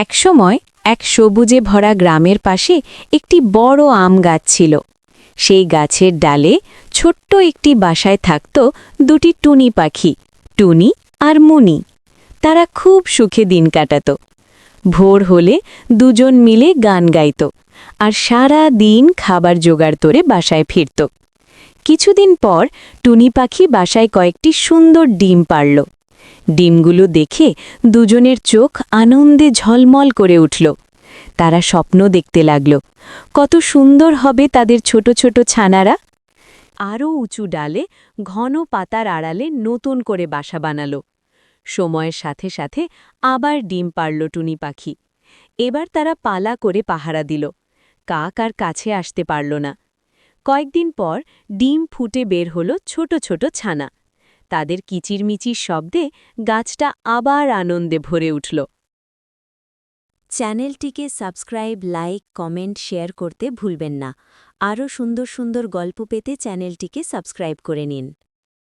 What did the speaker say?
একসময় এক সবুজে ভরা গ্রামের পাশে একটি বড় আম গাছ ছিল। সেই গাছের ডালে ছোট্ট একটি বাসায় থাকত দুটি টুনি পাখি, টুনি আর মুনি। তারা খুব সুখে দিন কাটাত। ভোর হলে দুজন মিলে গান গাইত আর সারা দিন খাবার জোগাড় করে বাসায় ফিরত। কিছুদিন পর টুনি পাখি বাসায় কয়েকটি সুন্দর ডিম পাড়ল। ডিমগুলো দেখে দুজনের চোখ আনন্দে ঝলমল করে উঠল। তারা স্বপ্ন দেখতে লাগল, কত সুন্দর হবে তাদের ছোট ছোট ছানারা। আরও উঁচু ডালে ঘন পাতার আড়ালে নতুন করে বাসা বানাল। সময়ের সাথে সাথে আবার ডিম পাড়ল টুনি পাখি। এবার তারা পালা করে পাহারা দিল। কাক আর কাছে আসতে পারল না। কয়েকদিন পর ডিম ফুটে বের হলো ছোট ছোট ছানা। তাদের কিচিরমিচির শব্দে গাছটা আবার আনন্দে ভরে উঠল। চ্যানেলটিকে সাবস্ক্রাইব, লাইক, কমেন্ট, শেয়ার করতে ভুলবেন না। আরও সুন্দর সুন্দর গল্প পেতে চ্যানেলটিকে সাবস্ক্রাইব করে নিন।